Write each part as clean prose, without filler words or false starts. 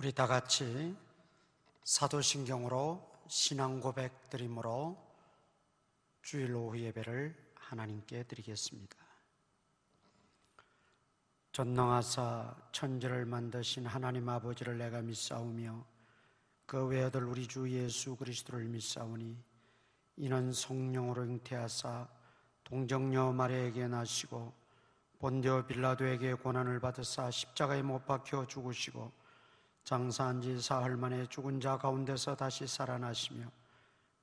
우리 다 같이 사도신경으로 신앙 고백 드림으로 주일 오후 예배를 하나님께 드리겠습니다. 전능하사 천지를 만드신 하나님 아버지를 내가 믿사오며 그 외아들 우리 주 예수 그리스도를 믿사오니 이는 성령으로 잉태하사 동정녀 마리아에게 나시고 본디오 빌라도에게 고난을 받으사 십자가에 못 박혀 죽으시고 장사한 지 사흘 만에 죽은 자 가운데서 다시 살아나시며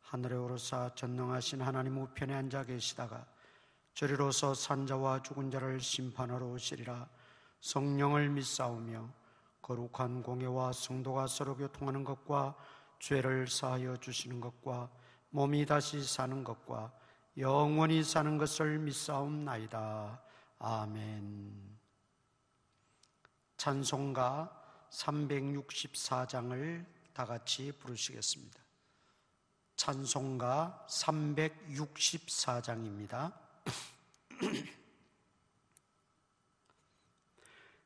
하늘에 오르사 전능하신 하나님 우편에 앉아 계시다가 저리로서 산자와 죽은 자를 심판하러 오시리라. 성령을 믿사오며 거룩한 공예와 성도가 서로 교통하는 것과 죄를 사하여 주시는 것과 몸이 다시 사는 것과 영원히 사는 것을 믿사옵나이다. 아멘. 찬송가 364장을 다 같이 부르시겠습니다. 찬송가 364장입니다.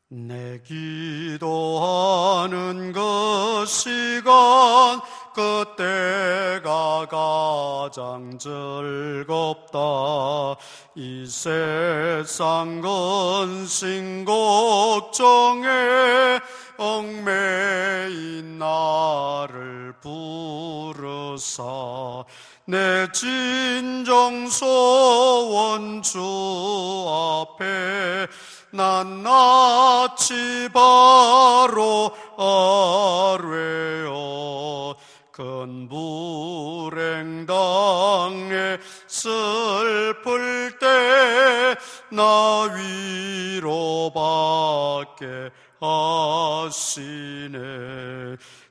내 기도하는 그 시간 그때가 가장 즐겁다. 이 세상 근심 걱정에 얽매인 나를 부르사 내 진정 소원 주 앞에 난 낯이 바로 아뢰어 큰 불행 당해 슬플 때 나 위로받게 하시네.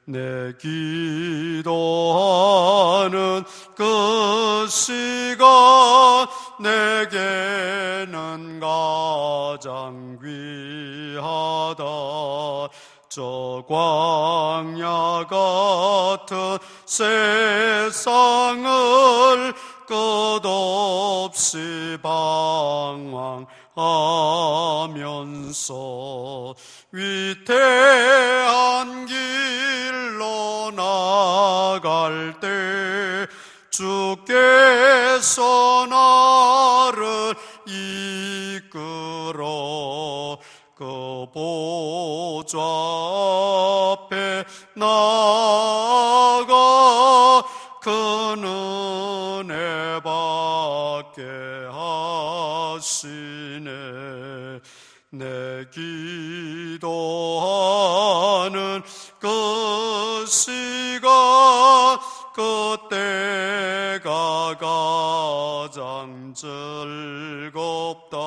내 기도하는 그 시간 내게는 가장 귀하다. 저 광야 같은 세상을 끝없이 방황하면서 위태한 길로 나갈 때 주께서 나를 이끌어 그 보좌 앞에 나아가 그 은혜 받게 하시네. 내 기도하는 그 시간 그때가 가장 즐겁다.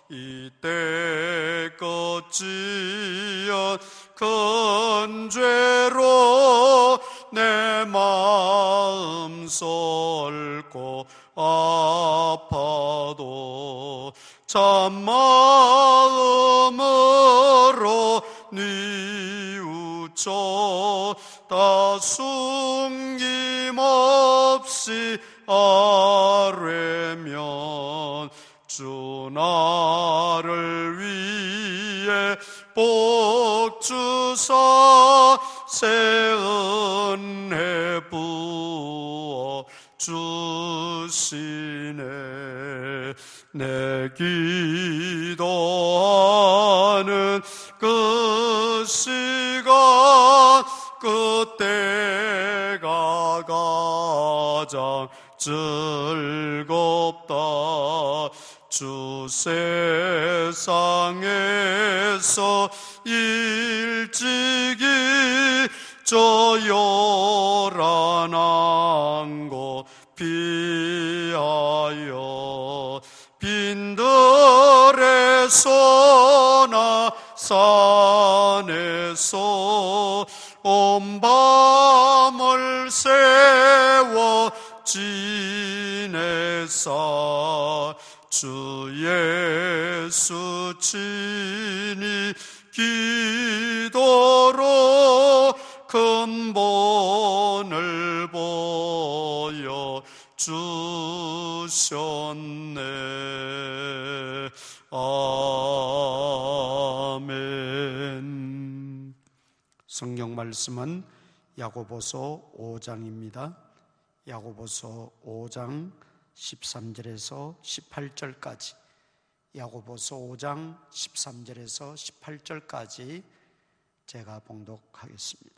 이때 끝이연 큰 죄로 내 마음 설고 아파도 참마음으로 뉘우쳐 다 숨김없이 아뢰면 주 나를 위해 복 주사 새 은혜 부어 주시네. 내 기도하는 그 시간 그때가 가장 즐겁다. 주 세상에서 일찍이 저 요란한 곳 피하여 빈들에서나 산에서 온 밤을 세워 지내사 주 예수 친히 기도로 근본을 보여 주셨네. 아멘. 성경 말씀은 야고보서 5장입니다. 야고보서 5장 13절에서 18절까지, 야고보서 5장 13절에서 18절까지 제가 봉독하겠습니다.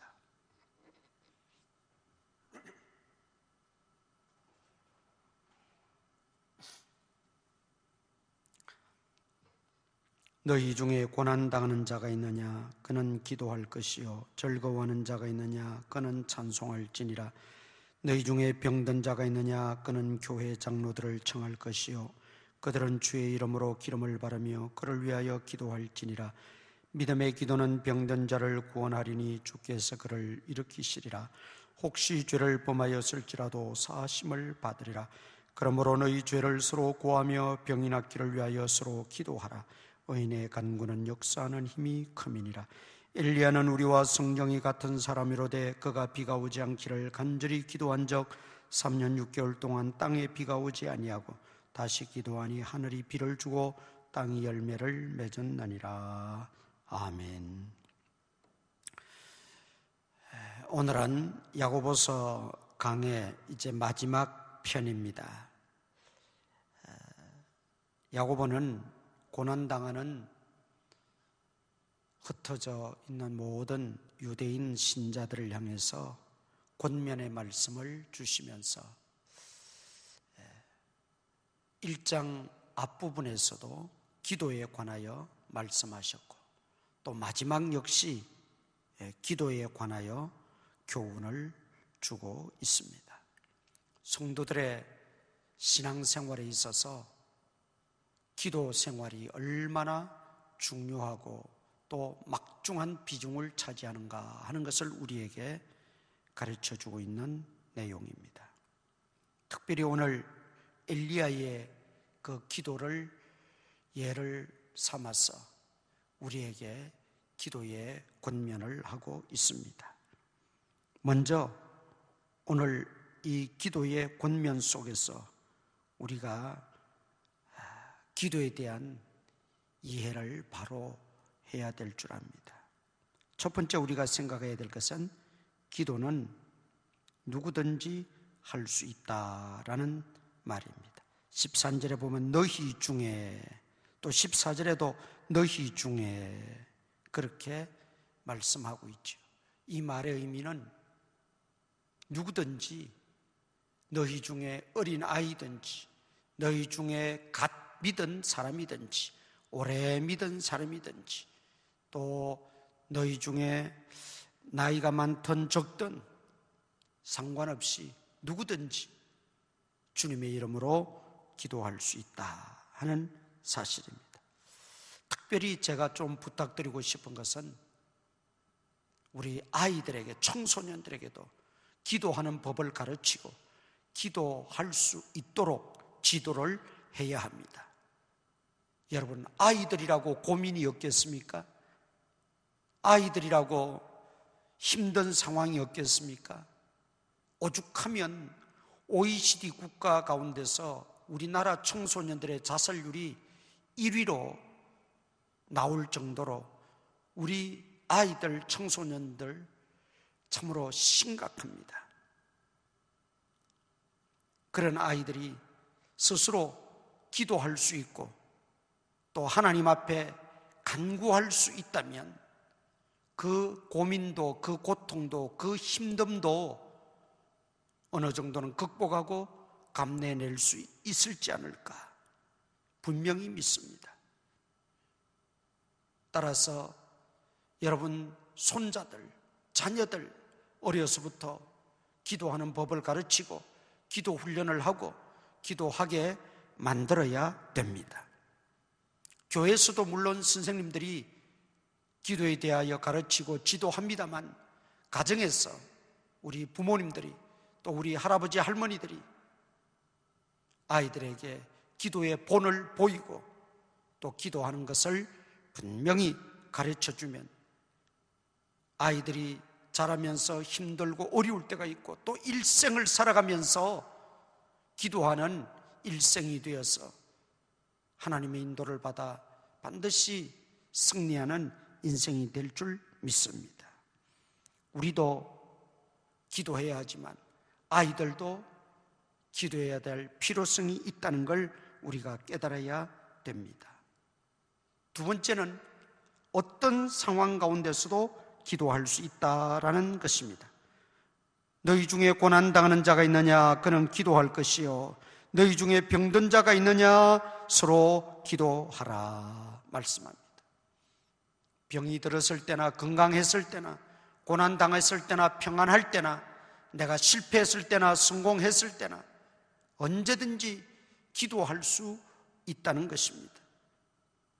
너희 중에 고난당하는 자가 있느냐? 그는 기도할 것이요. 즐거워하는 자가 있느냐? 그는 찬송할지니라. 너희 중에 병든 자가 있느냐? 그는 교회 장로들을 청할 것이요. 그들은 주의 이름으로 기름을 바르며 그를 위하여 기도할지니라. 믿음의 기도는 병든 자를 구원하리니 주께서 그를 일으키시리라. 혹시 죄를 범하였을지라도 사하심을 받으리라. 그러므로 너희 죄를 서로 고하며 병이 낫기를 위하여 서로 기도하라. 의인의 간구는 역사하는 힘이 큼이니라. 엘리야는 우리와 성경이 같은 사람이로되 그가 비가 오지 않기를 간절히 기도한 적 3년 6개월 동안 땅에 비가 오지 아니하고 다시 기도하니 하늘이 비를 주고 땅이 열매를 맺었느니라. 아멘. 오늘은 야고보서 강의 이제 마지막 편입니다. 야고보는 고난당하는 흩어져 있는 모든 유대인 신자들을 향해서 권면의 말씀을 주시면서 1장 앞부분에서도 기도에 관하여 말씀하셨고 또 마지막 역시 기도에 관하여 교훈을 주고 있습니다. 성도들의 신앙생활에 있어서 기도 생활이 얼마나 중요하고 또 막중한 비중을 차지하는가 하는 것을 우리에게 가르쳐주고 있는 내용입니다. 특별히 오늘 엘리야의 그 기도를 예를 삼아서 우리에게 기도의 권면을 하고 있습니다. 먼저 오늘 이 기도의 권면 속에서 우리가 기도에 대한 이해를 바로 해야 될 줄 압니다. 첫 번째 우리가 생각해야 될 것은 기도는 누구든지 할 수 있다라는 말입니다. 13절에 보면 너희 중에, 또 14절에도 너희 중에 그렇게 말씀하고 있죠. 이 말의 의미는 누구든지, 너희 중에 어린 아이든지, 너희 중에 갓 믿은 사람이든지, 오래 믿은 사람이든지, 또 너희 중에 나이가 많든 적든 상관없이 누구든지 주님의 이름으로 기도할 수 있다 하는 사실입니다. 특별히 제가 좀 부탁드리고 싶은 것은 우리 아이들에게, 청소년들에게도 기도하는 법을 가르치고 기도할 수 있도록 지도를 해야 합니다. 여러분, 아이들이라고 고민이 없겠습니까? 아이들이라고 힘든 상황이 없겠습니까? 오죽하면 OECD 국가 가운데서 우리나라 청소년들의 자살률이 1위로 나올 정도로 우리 아이들, 청소년들 참으로 심각합니다. 그런 아이들이 스스로 기도할 수 있고 또 하나님 앞에 간구할 수 있다면 그 고민도, 그 고통도, 그 힘듦도 어느 정도는 극복하고 감내낼 수 있을지 않을까 분명히 믿습니다. 따라서 여러분 손자들, 자녀들 어려서부터 기도하는 법을 가르치고 기도 훈련을 하고 기도하게 만들어야 됩니다. 교회에서도 물론 선생님들이 기도에 대하여 가르치고 지도합니다만 가정에서 우리 부모님들이 또 우리 할아버지 할머니들이 아이들에게 기도의 본을 보이고 또 기도하는 것을 분명히 가르쳐주면 아이들이 자라면서 힘들고 어려울 때가 있고 또 일생을 살아가면서 기도하는 일생이 되어서 하나님의 인도를 받아 반드시 승리하는 인생이 될 줄 믿습니다. 우리도 기도해야 하지만 아이들도 기도해야 될 필요성이 있다는 걸 우리가 깨달아야 됩니다. 두 번째는 어떤 상황 가운데서도 기도할 수 있다라는 것입니다. 너희 중에 고난당하는 자가 있느냐? 그는 기도할 것이요. 너희 중에 병든 자가 있느냐? 서로 기도하라 말씀합니다. 병이 들었을 때나 건강했을 때나 고난당했을 때나 평안할 때나 내가 실패했을 때나 성공했을 때나 언제든지 기도할 수 있다는 것입니다.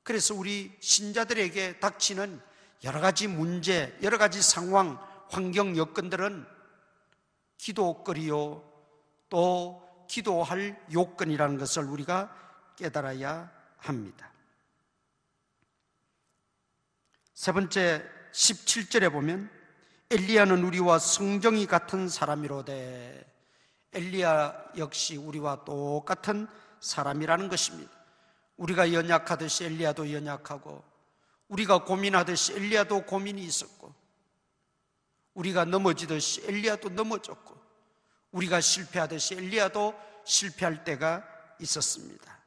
그래서 우리 신자들에게 닥치는 여러 가지 문제, 여러 가지 상황, 환경, 여건들은 기도거리요, 또 기도할 요건이라는 것을 우리가 깨달아야 합니다. 세 번째 17절에 보면 엘리야는 우리와 성정이 같은 사람이로되, 엘리야 역시 우리와 똑같은 사람이라는 것입니다. 우리가 연약하듯이 엘리야도 연약하고, 우리가 고민하듯이 엘리야도 고민이 있었고, 우리가 넘어지듯이 엘리야도 넘어졌고, 우리가 실패하듯이 엘리야도 실패할 때가 있었습니다.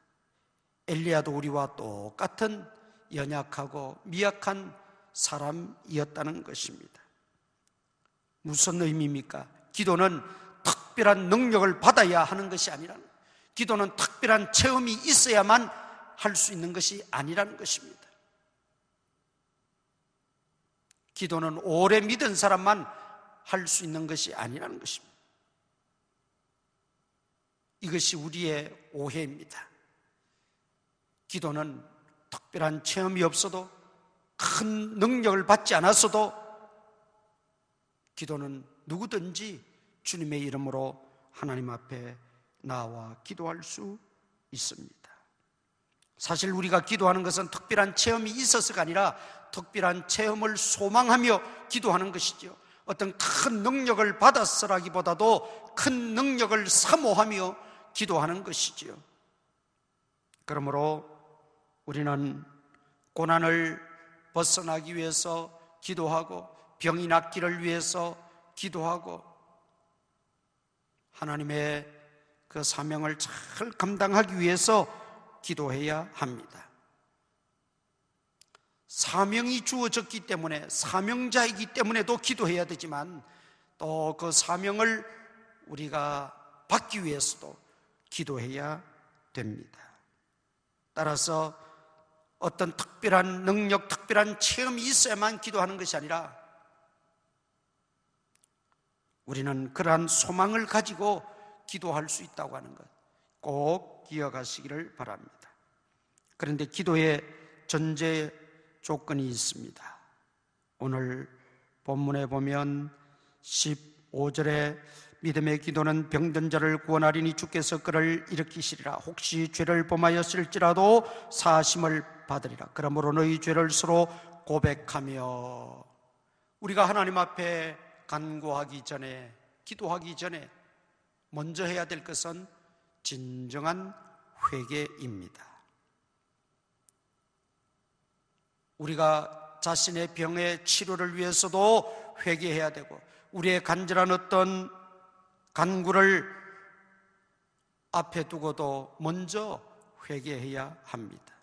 엘리야도 우리와 똑같은 연약하고 미약한 사람이었다는 것입니다. 무슨 의미입니까? 기도는 특별한 능력을 받아야 하는 것이 아니라, 기도는 특별한 체험이 있어야만 할 수 있는 것이 아니라는 것입니다. 기도는 오래 믿은 사람만 할 수 있는 것이 아니라는 것입니다. 이것이 우리의 오해입니다. 기도는 특별한 체험이 없어도, 큰 능력을 받지 않았어도 기도는 누구든지 주님의 이름으로 하나님 앞에 나와 기도할 수 있습니다. 사실 우리가 기도하는 것은 특별한 체험이 있어서가 아니라 특별한 체험을 소망하며 기도하는 것이죠. 어떤 큰 능력을 받았으라기보다도 큰 능력을 사모하며 기도하는 것이지요. 그러므로 우리는 고난을 벗어나기 위해서 기도하고, 병이 낫기를 위해서 기도하고, 하나님의 그 사명을 잘 감당하기 위해서 기도해야 합니다. 사명이 주어졌기 때문에, 사명자이기 때문에도 기도해야 되지만, 또 그 사명을 우리가 받기 위해서도 기도해야 됩니다. 따라서 어떤 특별한 능력, 특별한 체험이 있어야만 기도하는 것이 아니라, 우리는 그러한 소망을 가지고 기도할 수 있다고 하는 것 꼭 기억하시기를 바랍니다. 그런데 기도의 전제 조건이 있습니다. 오늘 본문에 보면 15절에 믿음의 기도는 병든 자를 구원하리니 주께서 그를 일으키시리라. 혹시 죄를 범하였을지라도 사하심을 받으리라. 그러므로 너희 죄를 서로 고백하며, 우리가 하나님 앞에 간구하기 전에, 기도하기 전에 먼저 해야 될 것은 진정한 회개입니다. 우리가 자신의 병의 치료를 위해서도 회개해야 되고, 우리의 간절한 어떤 간구를 앞에 두고도 먼저 회개해야 합니다.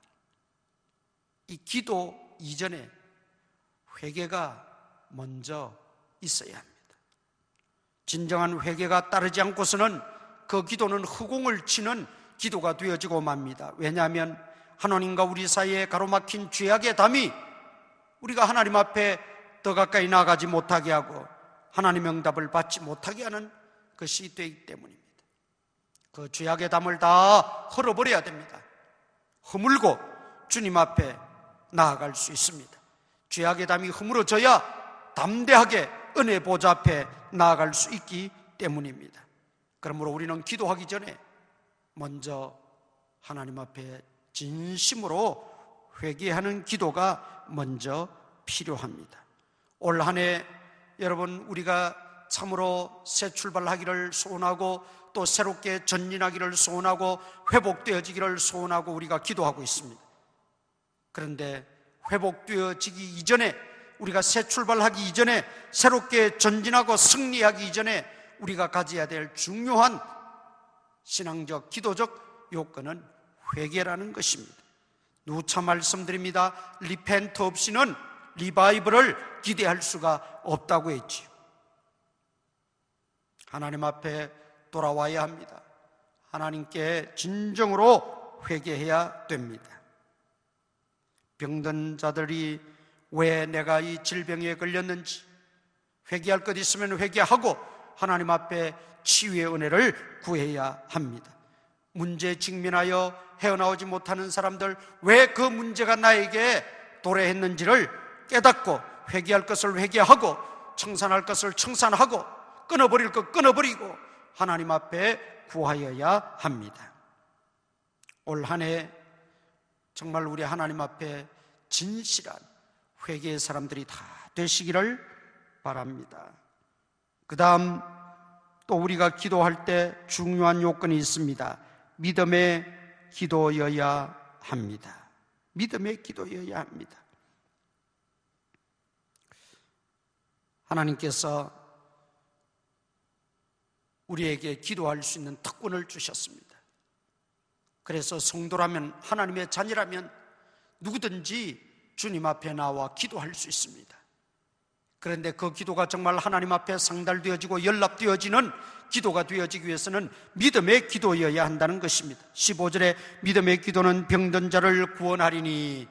이 기도 이전에 회개가 먼저 있어야 합니다. 진정한 회개가 따르지 않고서는 그 기도는 허공을 치는 기도가 되어지고 맙니다. 왜냐하면 하나님과 우리 사이에 가로막힌 죄악의 담이 우리가 하나님 앞에 더 가까이 나아가지 못하게 하고 하나님의 응답을 받지 못하게 하는 것이 되기 때문입니다. 그 죄악의 담을 다 헐어버려야 됩니다. 허물고 주님 앞에 나아갈 수 있습니다. 죄악의 담이 허물어져야 담대하게 은혜 보좌 앞에 나아갈 수 있기 때문입니다. 그러므로 우리는 기도하기 전에 먼저 하나님 앞에 진심으로 회개하는 기도가 먼저 필요합니다. 올 한 해 여러분, 우리가 참으로 새 출발하기를 소원하고, 또 새롭게 전진하기를 소원하고, 회복되어지기를 소원하고 우리가 기도하고 있습니다. 그런데 회복되어지기 이전에 우리가 새 출발하기 이전에, 새롭게 전진하고 승리하기 이전에 우리가 가져야 될 중요한 신앙적, 기도적 요건은 회개라는 것입니다. 누차 말씀드립니다. 리펜트 없이는 리바이벌을 기대할 수가 없다고 했지요. 하나님 앞에 돌아와야 합니다. 하나님께 진정으로 회개해야 됩니다. 병든 자들이 왜 내가 이 질병에 걸렸는지 회개할 것 있으면 회개하고 하나님 앞에 치유의 은혜를 구해야 합니다. 문제에 직면하여 헤어나오지 못하는 사람들, 왜 그 문제가 나에게 도래했는지를 깨닫고 회개할 것을 회개하고 청산할 것을 청산하고 끊어버릴 것 끊어버리고 하나님 앞에 구하여야 합니다. 올 한 해 정말 우리 하나님 앞에 진실한 회개의 사람들이 다 되시기를 바랍니다. 그 다음 또 우리가 기도할 때 중요한 요건이 있습니다. 믿음의 기도여야 합니다. 믿음의 기도여야 합니다. 하나님께서 우리에게 기도할 수 있는 특권을 주셨습니다. 그래서 성도라면, 하나님의 자녀라면 누구든지 주님 앞에 나와 기도할 수 있습니다. 그런데 그 기도가 정말 하나님 앞에 상달되어지고 연락되어지는 기도가 되어지기 위해서는 믿음의 기도여야 한다는 것입니다. 15절에 믿음의 기도는 병든 자를 구원하리니,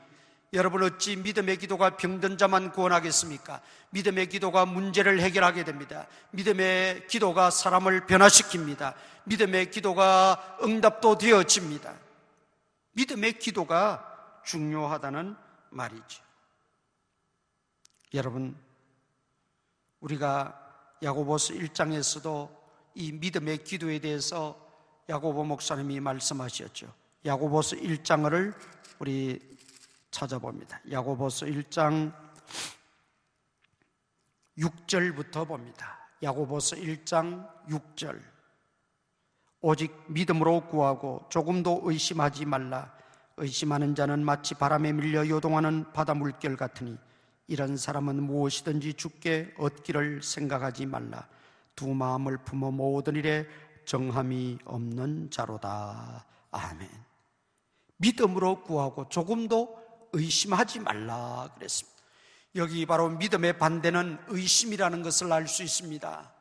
여러분 어찌 믿음의 기도가 병든 자만 구원하겠습니까? 믿음의 기도가 문제를 해결하게 됩니다. 믿음의 기도가 사람을 변화시킵니다. 믿음의 기도가 응답도 되어집니다. 믿음의 기도가 중요하다는 말이죠. 여러분, 우리가 야고보서 1장에서도 이 믿음의 기도에 대해서 야고보 목사님이 말씀하셨죠. 야고보서 1장을 우리 찾아봅니다. 야고보서 1장 6절부터 봅니다. 야고보서 1장 6절. 오직 믿음으로 구하고 조금도 의심하지 말라. 의심하는 자는 마치 바람에 밀려 요동하는 바다 물결 같으니 이런 사람은 무엇이든지 주께 얻기를 생각하지 말라. 두 마음을 품어 모든 일에 정함이 없는 자로다. 아멘. 믿음으로 구하고 조금도 의심하지 말라 그랬습니다. 여기 바로 믿음의 반대는 의심이라는 것을 알 수 있습니다.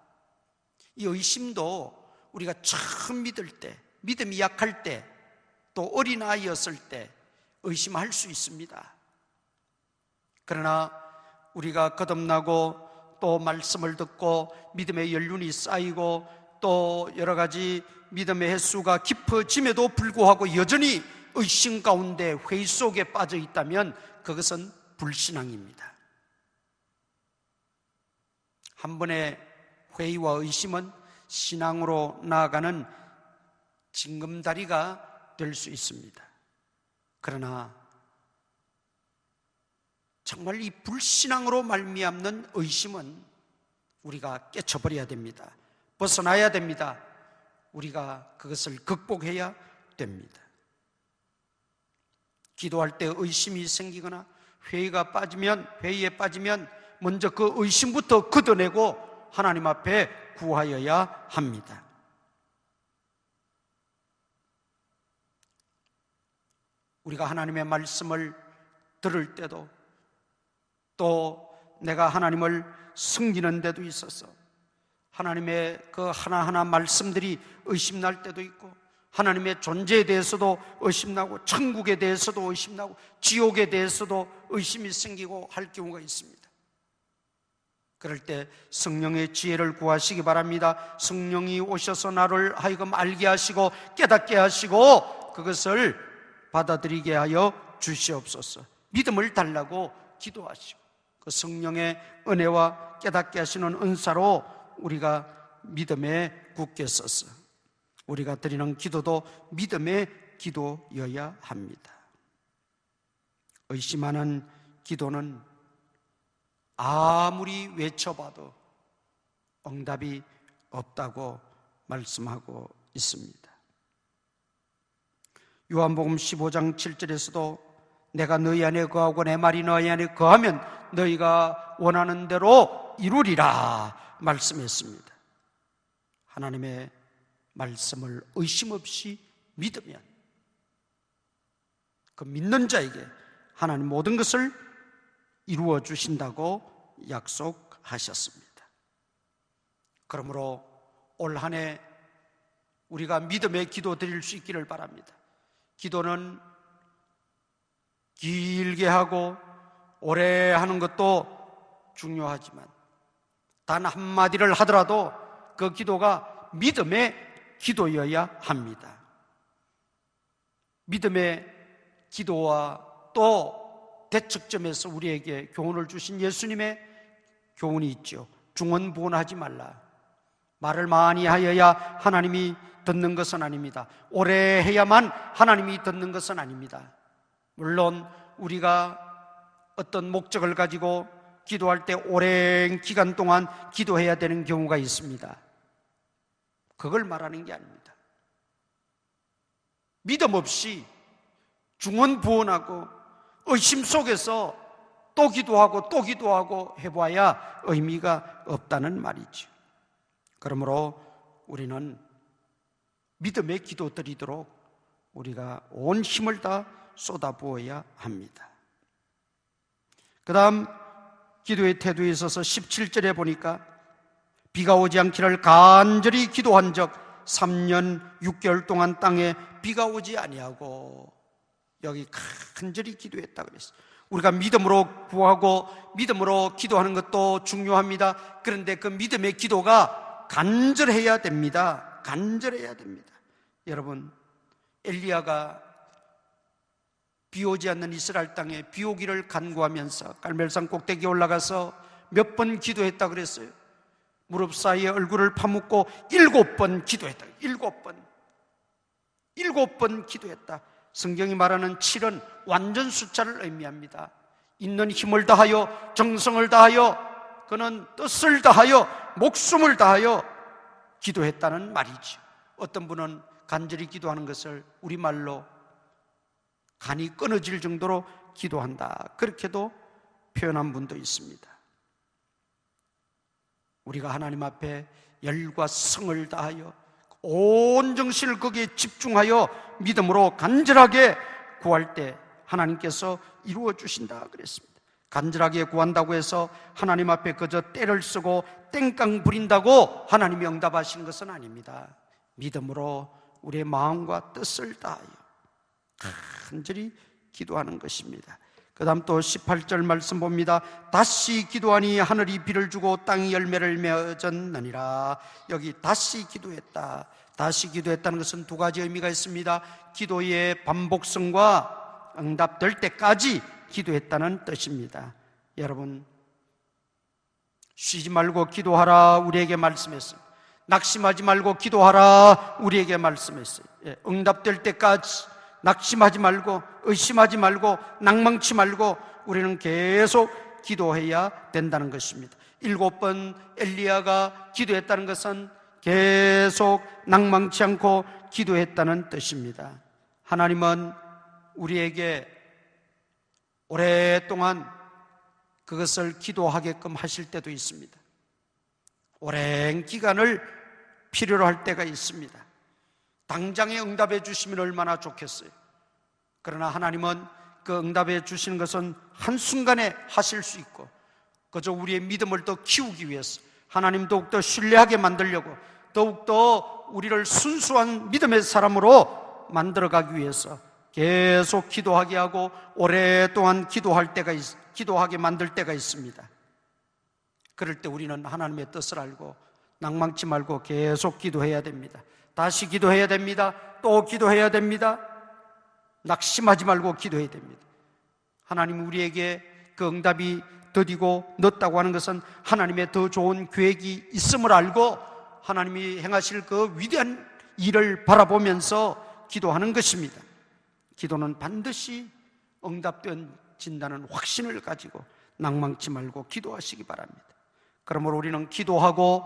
이 의심도 우리가 처음 믿을 때, 믿음이 약할 때, 또 어린아이였을 때 의심할 수 있습니다. 그러나 우리가 거듭나고 또 말씀을 듣고 믿음의 연륜이 쌓이고 또 여러 가지 믿음의 횟수가 깊어짐에도 불구하고 여전히 의심 가운데 회의 속에 빠져 있다면 그것은 불신앙입니다. 한 번의 회의와 의심은 신앙으로 나아가는 징검다리가 될 수 있습니다. 그러나 정말 이 불신앙으로 말미암는 의심은 우리가 깨쳐버려야 됩니다. 벗어나야 됩니다. 우리가 그것을 극복해야 됩니다. 기도할 때 의심이 생기거나 회의에 빠지면 먼저 그 의심부터 걷어내고 하나님 앞에 구하여야 합니다. 우리가 하나님의 말씀을 들을 때도 또 내가 하나님을 섬기는 데도 있어서 하나님의 그 하나하나 말씀들이 의심날 때도 있고 하나님의 존재에 대해서도 의심나고 천국에 대해서도 의심나고 지옥에 대해서도 의심이 생기고 할 경우가 있습니다. 그럴 때 성령의 지혜를 구하시기 바랍니다. 성령이 오셔서 나를 하여금 알게 하시고 깨닫게 하시고 그것을 받아들이게 하여 주시옵소서. 믿음을 달라고 기도하시고 그 성령의 은혜와 깨닫게 하시는 은사로 우리가 믿음에 굳게 서서 우리가 드리는 기도도 믿음의 기도여야 합니다. 의심하는 기도는 아무리 외쳐봐도 응답이 없다고 말씀하고 있습니다. 요한복음 15장 7절에서도 내가 너희 안에 거하고 내 말이 너희 안에 거하면 너희가 원하는 대로 이루리라 말씀했습니다. 하나님의 말씀을 의심 없이 믿으면 그 믿는 자에게 하나님 모든 것을 이루어 주신다고 약속하셨습니다. 그러므로 올 한 해 우리가 믿음의 기도 드릴 수 있기를 바랍니다. 기도는 길게 하고 오래 하는 것도 중요하지만 단 한마디를 하더라도 그 기도가 믿음의 기도여야 합니다. 믿음의 기도와 또 대척점에서 우리에게 교훈을 주신 예수님의 교훈이 있죠. 중언부언하지 말라. 말을 많이 하여야 하나님이 듣는 것은 아닙니다. 오래 해야만 하나님이 듣는 것은 아닙니다. 물론 우리가 어떤 목적을 가지고 기도할 때 오랜 기간 동안 기도해야 되는 경우가 있습니다. 그걸 말하는 게 아닙니다. 믿음 없이 중언부언하고 의심 속에서 또 기도하고 해봐야 의미가 없다는 말이죠. 그러므로 우리는 믿음의 기도 드리도록 우리가 온 힘을 다 쏟아부어야 합니다. 그 다음 기도의 태도에 있어서 17절에 보니까 비가 오지 않기를 간절히 기도한 적 3년 6개월 동안 땅에 비가 오지 아니하고, 여기 간절히 기도했다 그랬어요. 우리가 믿음으로 구하고 믿음으로 기도하는 것도 중요합니다. 그런데 그 믿음의 기도가 간절해야 됩니다. 간절해야 됩니다. 여러분, 엘리야가 비 오지 않는 이스라엘 땅에 비 오기를 간구하면서 갈멜산 꼭대기에 올라가서 몇 번 기도했다 그랬어요. 무릎 사이에 얼굴을 파묻고 7번 기도했다. 7번 기도했다. 성경이 말하는 7은 완전 숫자를 의미합니다. 있는 힘을 다하여 정성을 다하여 그는 뜻을 다하여 목숨을 다하여 기도했다는 말이죠. 어떤 분은 간절히 기도하는 것을 우리말로 간이 끊어질 정도로 기도한다, 그렇게도 표현한 분도 있습니다. 우리가 하나님 앞에 열과 성을 다하여 온 정신을 거기에 집중하여 믿음으로 간절하게 구할 때 하나님께서 이루어 주신다 그랬습니다. 간절하게 구한다고 해서 하나님 앞에 그저 떼를 쓰고 땡깡 부린다고 하나님이 응답하시는 것은 아닙니다. 믿음으로 우리의 마음과 뜻을 다하여 간절히 기도하는 것입니다. 그 다음 또 18절 말씀 봅니다. 다시 기도하니 하늘이 비를 주고 땅이 열매를 맺었느니라. 여기 다시 기도했다. 다시 기도했다는 것은 두 가지 의미가 있습니다. 기도의 반복성과 응답될 때까지 기도했다는 뜻입니다. 여러분, 쉬지 말고 기도하라 우리에게 말씀했습니다. 낙심하지 말고 기도하라 우리에게 말씀했어요. 응답될 때까지 낙심하지 말고 의심하지 말고 낭망치 말고 우리는 계속 기도해야 된다는 것입니다. 7번 엘리야가 기도했다는 것은 계속 낭망치 않고 기도했다는 뜻입니다. 하나님은 우리에게 오랫동안 그것을 기도하게끔 하실 때도 있습니다. 오랜 기간을 필요로 할 때가 있습니다. 당장에 응답해 주시면 얼마나 좋겠어요. 그러나 하나님은 그 응답해 주시는 것은 한순간에 하실 수 있고, 그저 우리의 믿음을 더 키우기 위해서, 하나님 더욱더 신뢰하게 만들려고, 더욱더 우리를 순수한 믿음의 사람으로 만들어가기 위해서 계속 기도하게 하고 오랫동안 기도하게 만들 때가 있습니다. 그럴 때 우리는 하나님의 뜻을 알고 낭망치 말고 계속 기도해야 됩니다. 다시 기도해야 됩니다. 또 기도해야 됩니다. 낙심하지 말고 기도해야 됩니다. 하나님 우리에게 그 응답이 더디고 늦다고 하는 것은 하나님의 더 좋은 계획이 있음을 알고 하나님이 행하실 그 위대한 일을 바라보면서 기도하는 것입니다. 기도는 반드시 응답된다는 확신을 가지고 낭망치 말고 기도하시기 바랍니다. 그러므로 우리는 기도하고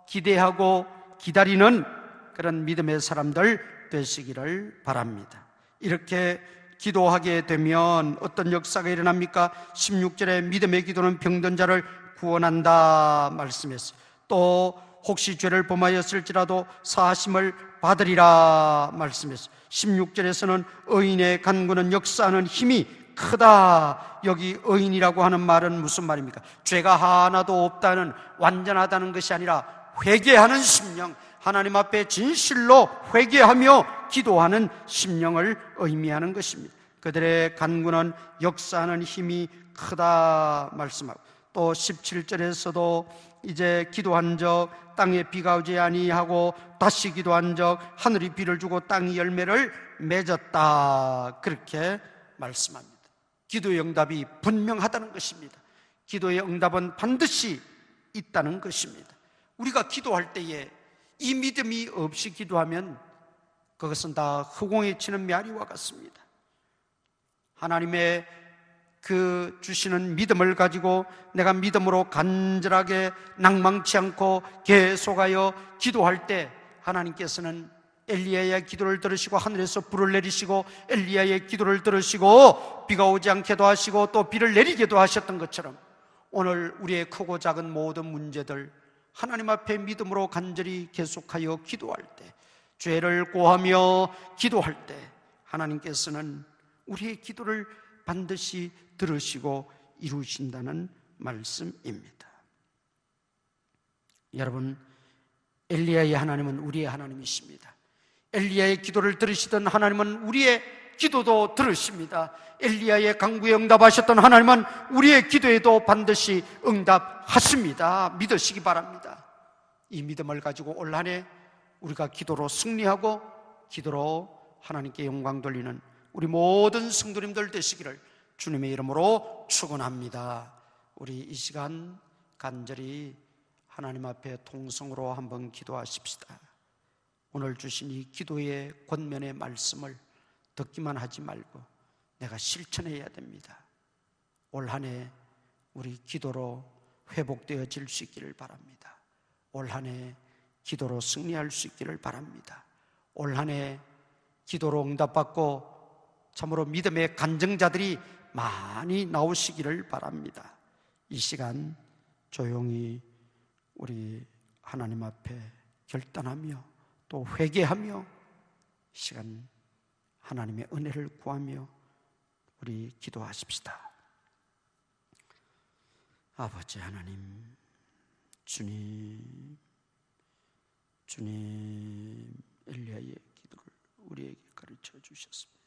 기대하고 기다리는 그런 믿음의 사람들 되시기를 바랍니다. 이렇게 기도하게 되면 어떤 역사가 일어납니까? 16절에 믿음의 기도는 병든 자를 구원한다 말씀했어요. 또 혹시 죄를 범하였을지라도 사하심을 받으리라 말씀했어요. 16절에서는 의인의 간구는 역사하는 힘이 크다. 여기 의인이라고 하는 말은 무슨 말입니까? 죄가 하나도 없다는, 완전하다는 것이 아니라 회개하는 심령, 하나님 앞에 진실로 회개하며 기도하는 심령을 의미하는 것입니다. 그들의 간구는 역사하는 힘이 크다 말씀하고, 또 17절에서도 이제 기도한 적 땅에 비가 오지 아니하고 다시 기도한 적 하늘이 비를 주고 땅이 열매를 맺었다, 그렇게 말씀합니다. 기도의 응답이 분명하다는 것입니다. 기도의 응답은 반드시 있다는 것입니다. 우리가 기도할 때에 이 믿음이 없이 기도하면 그것은 다 허공에 치는 메아리와 같습니다. 하나님의 그 주시는 믿음을 가지고 내가 믿음으로 간절하게 낭망치 않고 계속하여 기도할 때 하나님께서는 엘리야의 기도를 들으시고 하늘에서 불을 내리시고 엘리야의 기도를 들으시고 비가 오지 않게도 하시고 또 비를 내리게도 하셨던 것처럼 오늘 우리의 크고 작은 모든 문제들 하나님 앞에 믿음으로 간절히 계속하여 기도할 때, 죄를 고하며 기도할 때 하나님께서는 우리의 기도를 반드시 들으시고 이루신다는 말씀입니다. 여러분, 엘리야의 하나님은 우리의 하나님이십니다. 엘리야의 기도를 들으시던 하나님은 우리의 기도도 들으십니다. 엘리야의 간구에 응답하셨던 하나님은 우리의 기도에도 반드시 응답하십니다. 믿으시기 바랍니다. 이 믿음을 가지고 올 한 해 우리가 기도로 승리하고 기도로 하나님께 영광 돌리는 우리 모든 성도님들 되시기를 주님의 이름으로 축원합니다. 우리 이 시간 간절히 하나님 앞에 통성으로 한번 기도하십시다. 오늘 주신 이 기도의 권면의 말씀을 듣기만 하지 말고 내가 실천해야 됩니다. 올 한 해 우리 기도로 회복되어질 수 있기를 바랍니다. 올 한 해 기도로 승리할 수 있기를 바랍니다. 올 한 해 기도로 응답받고 참으로 믿음의 간증자들이 많이 나오시기를 바랍니다. 이 시간 조용히 우리 하나님 앞에 결단하며 또 회개하며 시간 하나님의 은혜를 구하며 우리 기도하십시다. 아버지 하나님, 주님 엘리야의 기도를 우리에게 가르쳐 주셨습니다.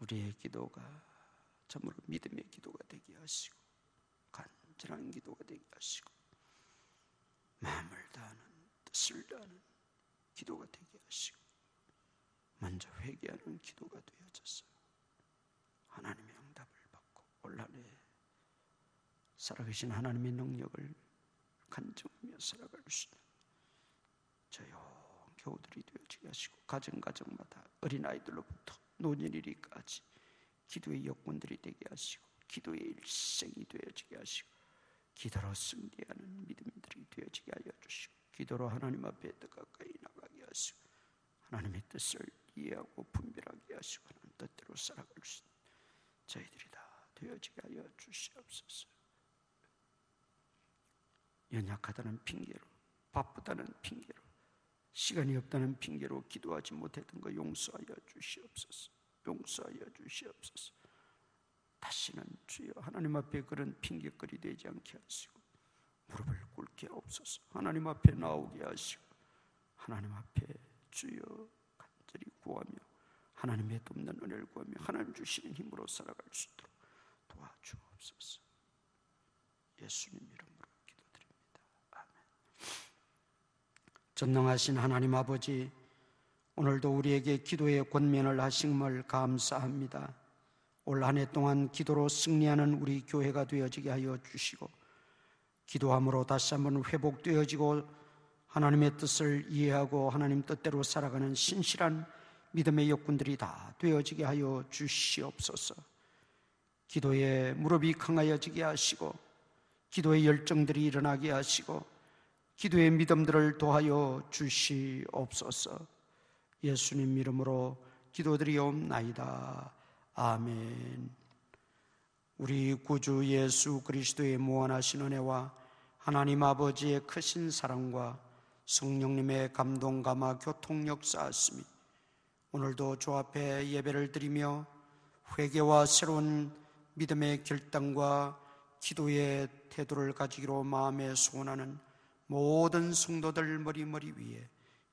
우리의 기도가 참으로 믿음의 기도가 되게 하시고 간절한 기도가 되게 하시고 마음을 다하는 뜻을 다하는 기도가 되게 하시고 먼저 회개하는 기도가 되어져서 하나님의 응답을 받고 올 한 해 살아계신 하나님의 능력을 간증하며 살아갈 수 있는 조용 교우들이 되어지게 하시고 가정마다 어린아이들로부터 노년이리까지 기도의 여건들이 되게 하시고 기도의 일생이 되어지게 하시고 기도로 승리하는 믿음들이 되어지게 하여 주시고 기도로 하나님 앞에 더 가까이 나가게 하시고 하나님의 뜻을 이해하고 분별하게 하시고 하나님 뜻대로 살아갈 수 있는 저희들이 다 되어지게 하여 주시옵소서. 연약하다는 핑계로, 바쁘다는 핑계로, 시간이 없다는 핑계로 기도하지 못했던 거 용서하여 주시옵소서. 용서하여 주시옵소서. 다시는 주여 하나님 앞에 그런 핑계거리 되지 않게 하시고 무릎을 꿇게 하옵소서. 하나님 앞에 나오게 하시고 하나님 앞에 주여 간절히 구하며 하나님의 돕는 은혜를 구하며 하나님 주시는 힘으로 살아갈 수 있도록 도와주옵소서. 예수님 이름으로 기도드립니다. 아멘. 전능하신 하나님 아버지, 오늘도 우리에게 기도의 권면을 하심을 감사합니다. 올 한 해 동안 기도로 승리하는 우리 교회가 되어지게 하여 주시고 기도함으로 다시 한번 회복되어지고 하나님의 뜻을 이해하고 하나님 뜻대로 살아가는 신실한 믿음의 여건들이 다 되어지게 하여 주시옵소서. 기도에 무릎이 강하여지게 하시고 기도의 열정들이 일어나게 하시고 기도의 믿음들을 도하여 주시옵소서. 예수님 이름으로 기도드리옵나이다. 아멘. 우리 구주 예수 그리스도의 무한하신 은혜와 하나님 아버지의 크신 사랑과 성령님의 감동 감화 교통 역사하심이 오늘도 주 앞에 예배를 드리며 회개와 새로운 믿음의 결단과 기도의 태도를 가지기로 마음에 소원하는 모든 성도들 머리 위에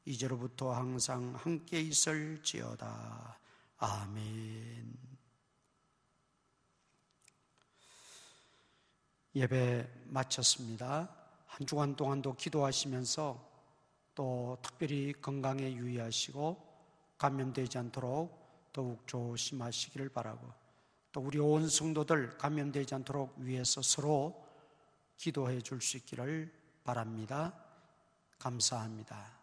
이제로부터 항상 함께 있을지어다. 아멘. 예배 마쳤습니다. 한 주간 동안도 기도하시면서 또 특별히 건강에 유의하시고 감염되지 않도록 더욱 조심하시기를 바라고, 또 우리 온 성도들 감염되지 않도록 위해서 서로 기도해 줄 수 있기를 바랍니다. 감사합니다.